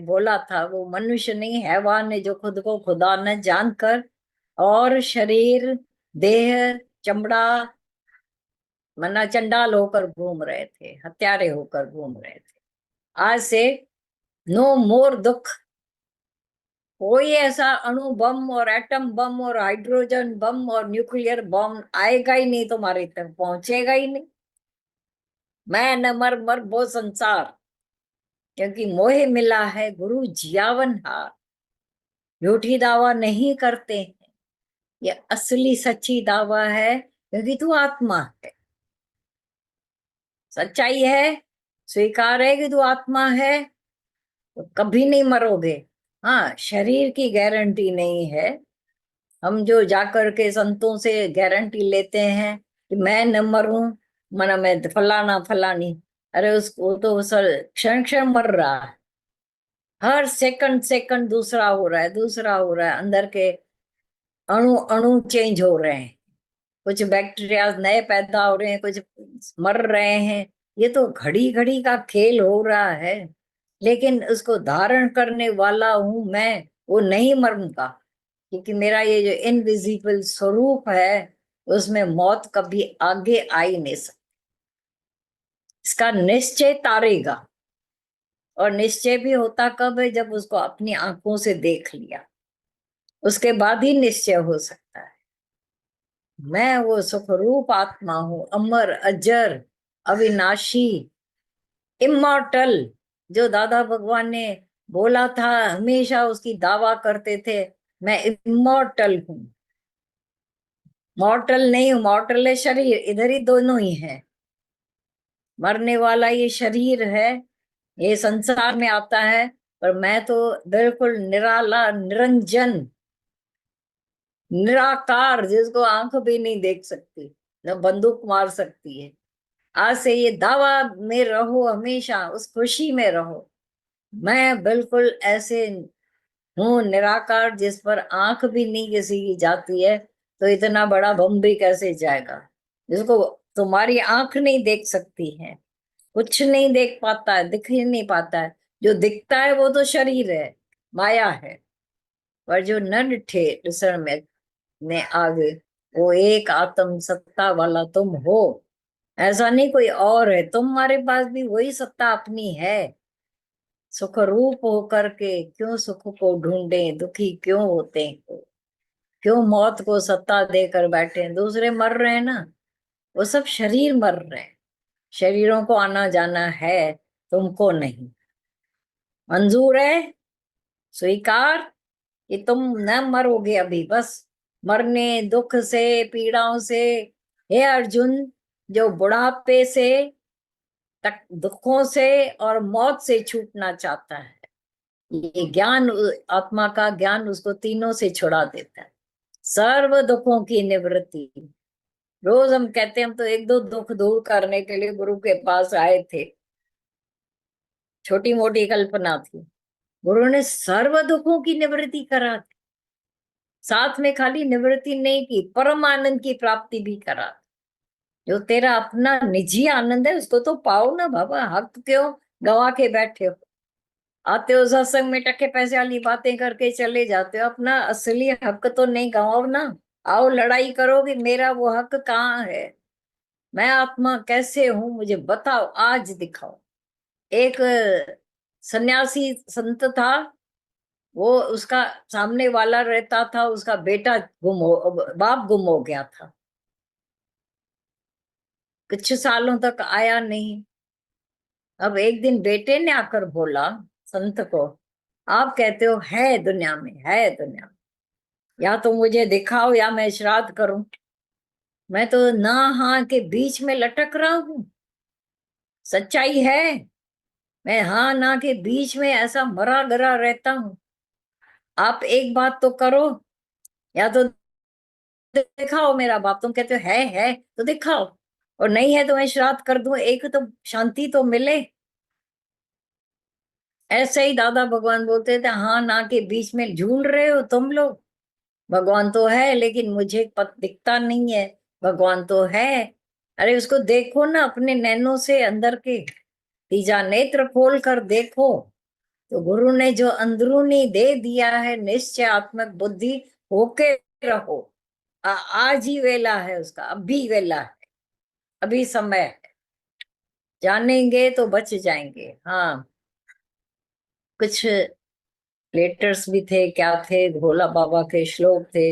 बोला था, वो मनुष्य नहीं हैवान है जो खुद को खुदा न जानकर और शरीर, देह, चमड़ा, मना चंडाल होकर घूम रहे थे, हत्यारे होकर घूम रहे थे। आज से नो मोर दुख। कोई ऐसा अणु बम और एटम बम और हाइड्रोजन बम और न्यूक्लियर बम आएगा ही नहीं, तुम्हारे तक पहुंचेगा ही नहीं। मैं न मर मर वो संसार, क्योंकि मोहे मिला है गुरु जियावन हार। झूठी दावा नहीं करते हैं, ये असली सच्ची दावा है, क्योंकि तू आत्मा है। सच्चाई है, स्वीकार है कि तू आत्मा है, तो कभी नहीं मरोगे। हाँ, शरीर की गारंटी नहीं है। हम जो जाकर के संतों से गारंटी लेते हैं कि मैं न मरूं, मना मैं फलाना फलानी, अरे उसको तो सर क्षण क्षण मर रहा है। हर सेकंड सेकंड दूसरा हो रहा है, दूसरा हो रहा है। अंदर के अणु अणु चेंज हो रहे हैं, कुछ बैक्टीरिया नए पैदा हो रहे हैं, कुछ मर रहे हैं। ये तो घड़ी घड़ी का खेल हो रहा है, लेकिन उसको धारण करने वाला हूं मैं, वो नहीं मरूंगा, क्योंकि मेरा ये जो इनविजिबल स्वरूप है, उसमें मौत कभी आगे आ ही नहीं सकती। इसका निश्चय तारेगा। और निश्चय भी होता कब है? जब उसको अपनी आंखों से देख लिया, उसके बाद ही निश्चय हो सकता है। मैं वो सुखरूप आत्मा हूं, अमर, अजर, अविनाशी, इमॉर्टल। जो दादा भगवान ने बोला था, हमेशा उसकी दावा करते थे, मैं इमॉर्टल हूं। मॉर्टल नहीं हूं, मॉर्टल है शरीर, इधर ही दोनों ही है। मरने वाला ये शरीर है, ये संसार में आता है, पर मैं तो बिल्कुल निराला, निरंजन, निराकार, जिसको आंख भी नहीं देख सकती, न बंदूक मार सकती है। आज से ये दावा में रहो, हमेशा उस खुशी में रहो, मैं बिल्कुल ऐसे हूँ निराकार, जिस पर आंख भी नहीं किसी की जाती है। तो इतना बड़ा बम भी कैसे जाएगा, जिसको तुम्हारी आंख नहीं देख सकती है, कुछ नहीं देख पाता है, दिख ही नहीं पाता है। जो दिखता है वो तो शरीर है, माया है। पर जो न डिठे डिसण में आगे, वो एक आत्म सत्ता वाला तुम हो। ऐसा नहीं कोई और है, तुम्हारे पास भी वही सत्ता अपनी है। सुख रूप होकर के क्यों सुख को ढूंढे, दुखी क्यों होते हैं, क्यों मौत को सत्ता देकर बैठे हैं। दूसरे मर रहे हैं ना, वो सब शरीर मर रहे हैं। शरीरों को आना जाना है, तुमको नहीं। मंजूर है, स्वीकार कि तुम न मरोगे अभी, बस मरने, दुख से, पीड़ाओं से। हे अर्जुन, जो बुढ़ापे से, तक दुखों से और मौत से छूटना चाहता है, ये ज्ञान, आत्मा का ज्ञान उसको तीनों से छुड़ा देता है। सर्व दुखों की निवृत्ति। रोज हम कहते हैं, हम तो एक दो दुख दूर करने के लिए गुरु के पास आए थे, छोटी मोटी कल्पना थी। गुरु ने सर्व दुखों की निवृत्ति करा दी। साथ में खाली निवृत्ति नहीं की, परम आनंद की प्राप्ति भी करा। जो तेरा अपना निजी आनंद है, उसको तो पाओ ना बाबा, हक क्यों गवा के बैठे हो? आते हो सत्संग में, टके पैसे वाली बातें करके चले जाते हो, अपना असली हक तो नहीं गवाओ ना। आओ लड़ाई करो कि मेरा वो हक कहाँ है, मैं आत्मा कैसे हूं, मुझे बताओ, आज दिखाओ। एक सन्यासी संत था, वो उसका सामने वाला रहता था, उसका बेटा बाप गुम हो गया था, कुछ सालों तक आया नहीं। अब एक दिन बेटे ने आकर बोला संत को, आप कहते हो है दुनिया में, है दुनिया में, या तो मुझे दिखाओ या मैं श्राद्ध करूं। मैं तो ना हाँ के बीच में लटक रहा हूं। सच्चाई है, मैं हाँ ना के बीच में ऐसा मरा गरा रहता हूं। आप एक बात तो करो, या तो दिखाओ मेरा बाप। तुम कहते हो है तो दिखाओ, और नहीं है तो मैं श्राद्ध कर दूं, एक तो शांति तो मिले। ऐसे ही दादा भगवान बोलते थे, हाँ ना के बीच में झूल रहे हो तुम लोग। भगवान तो है, लेकिन मुझे दिखता नहीं है। भगवान तो है, अरे उसको देखो ना अपने नैनों से, अंदर के तीजा नेत्र खोल कर देखो। तो गुरु ने जो अंदरूनी दे दिया है निश्चयात्मक बुद्धि, होके रहो। आज ही वेला है उसका, अभी वेला है, अभी समय है। जानेंगे तो बच जाएंगे। हाँ, कुछ लेटर्स भी थे, क्या थे, भोला बाबा के श्लोक थे।